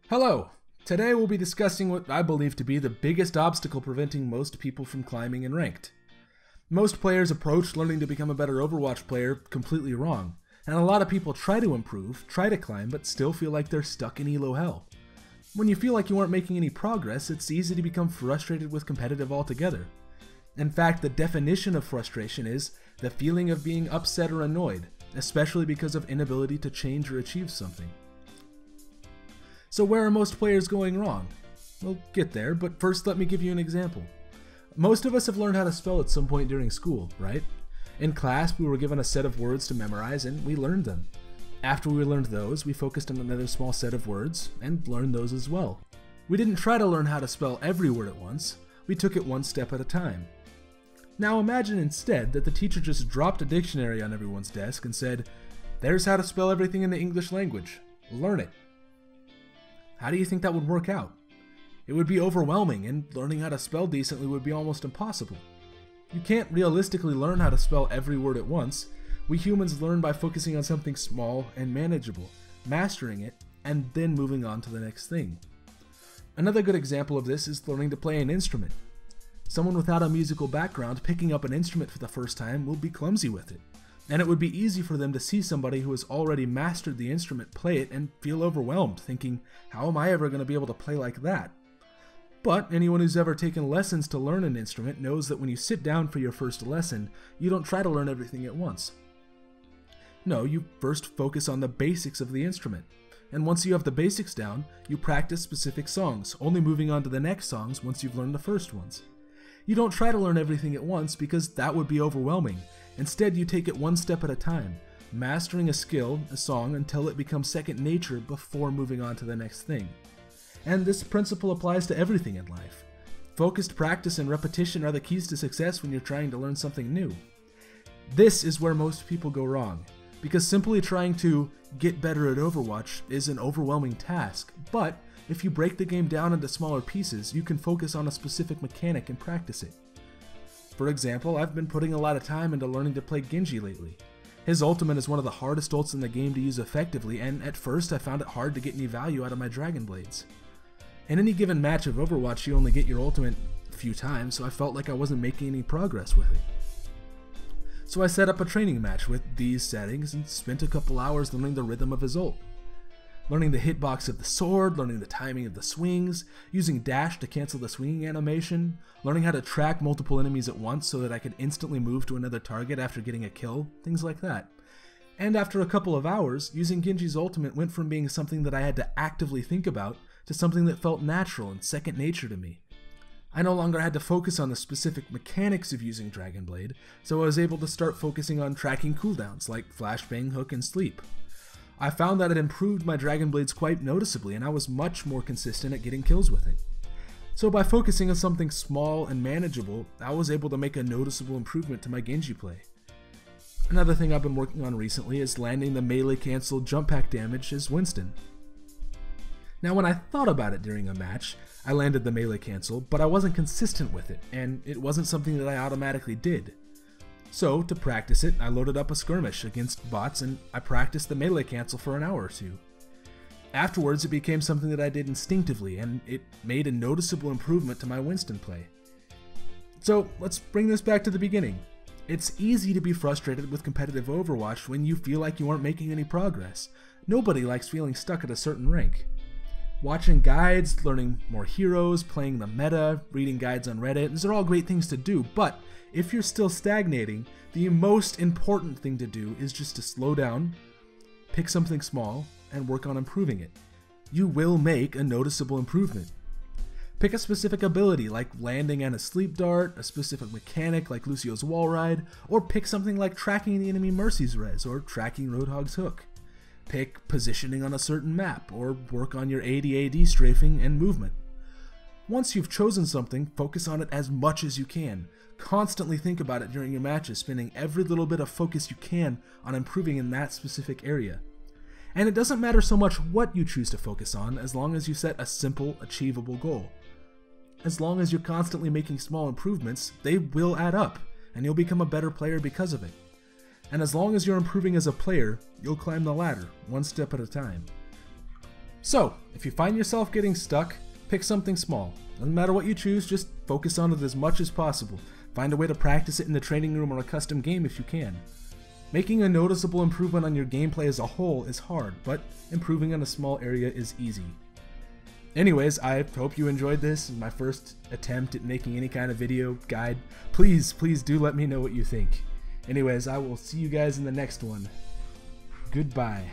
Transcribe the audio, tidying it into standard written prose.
Hello! Today we'll be discussing what I believe to be the biggest obstacle preventing most people from climbing in ranked. Most players approach learning to become a better Overwatch player completely wrong, and a lot of people try to improve, try to climb, but still feel like they're stuck in elo hell. When you feel like you aren't making any progress, it's easy to become frustrated with competitive altogether. In fact, the definition of frustration is the feeling of being upset or annoyed, especially because of inability to change or achieve something. So where are most players going wrong? We'll get there, but first let me give you an example. Most of us have learned how to spell at some point during school, right? In class, we were given a set of words to memorize and we learned them. After we learned those, we focused on another small set of words and learned those as well. We didn't try to learn how to spell every word at once, we took it one step at a time. Now imagine instead that the teacher just dropped a dictionary on everyone's desk and said, "There's how to spell everything in the English language. Learn it." How do you think that would work out? It would be overwhelming, and learning how to spell decently would be almost impossible. You can't realistically learn how to spell every word at once. We humans learn by focusing on something small and manageable, mastering it, and then moving on to the next thing. Another good example of this is learning to play an instrument. Someone without a musical background picking up an instrument for the first time will be clumsy with it, and it would be easy for them to see somebody who has already mastered the instrument play it and feel overwhelmed, thinking, how am I ever going to be able to play like that? But anyone who's ever taken lessons to learn an instrument knows that when you sit down for your first lesson, you don't try to learn everything at once. No, you first focus on the basics of the instrument, and once you have the basics down, you practice specific songs, only moving on to the next songs once you've learned the first ones. You don't try to learn everything at once because that would be overwhelming. Instead, you take it one step at a time, mastering a skill, a song, until it becomes second nature before moving on to the next thing. And this principle applies to everything in life. Focused practice and repetition are the keys to success when you're trying to learn something new. This is where most people go wrong, because simply trying to get better at Overwatch is an overwhelming task, but if you break the game down into smaller pieces, you can focus on a specific mechanic and practice it. For example, I've been putting a lot of time into learning to play Genji lately. His ultimate is one of the hardest ults in the game to use effectively, and at first I found it hard to get any value out of my Dragon Blades. In any given match of Overwatch, you only get your ultimate a few times, so I felt like I wasn't making any progress with it. So I set up a training match with these settings and spent a couple hours learning the rhythm of his ult. Learning the hitbox of the sword, learning the timing of the swings, using dash to cancel the swinging animation, learning how to track multiple enemies at once so that I could instantly move to another target after getting a kill, things like that. And after a couple of hours, using Genji's ultimate went from being something that I had to actively think about to something that felt natural and second nature to me. I no longer had to focus on the specific mechanics of using Dragon Blade, so I was able to start focusing on tracking cooldowns like flashbang, hook, and sleep. I found that it improved my Dragon Blades quite noticeably, and I was much more consistent at getting kills with it. So by focusing on something small and manageable, I was able to make a noticeable improvement to my Genji play. Another thing I've been working on recently is landing the melee cancel jump pack damage as Winston. Now when I thought about it during a match, I landed the melee cancel, but I wasn't consistent with it, and it wasn't something that I automatically did. So, to practice it, I loaded up a skirmish against bots and I practiced the melee cancel for an hour or two. Afterwards, it became something that I did instinctively, and it made a noticeable improvement to my Winston play. So, let's bring this back to the beginning. It's easy to be frustrated with competitive Overwatch when you feel like you aren't making any progress. Nobody likes feeling stuck at a certain rank. Watching guides, learning more heroes, playing the meta, reading guides on Reddit, these are all great things to do, but if you're still stagnating, the most important thing to do is just to slow down, pick something small, and work on improving it. You will make a noticeable improvement. Pick a specific ability like landing and a sleep dart, a specific mechanic like Lucio's wall ride, or pick something like tracking the enemy Mercy's res or tracking Roadhog's hook. Pick positioning on a certain map, or work on your AD strafing and movement. Once you've chosen something, focus on it as much as you can. Constantly think about it during your matches, spending every little bit of focus you can on improving in that specific area. And it doesn't matter so much what you choose to focus on, as long as you set a simple, achievable goal. As long as you're constantly making small improvements, they will add up, and you'll become a better player because of it. And as long as you're improving as a player, you'll climb the ladder, one step at a time. So, if you find yourself getting stuck, pick something small. Doesn't matter what you choose, just focus on it as much as possible. Find a way to practice it in the training room or a custom game if you can. Making a noticeable improvement on your gameplay as a whole is hard, but improving on a small area is easy. Anyways, I hope you enjoyed this, my first attempt at making any kind of video guide. Please do let me know what you think. Anyways, I will see you guys in the next one. Goodbye.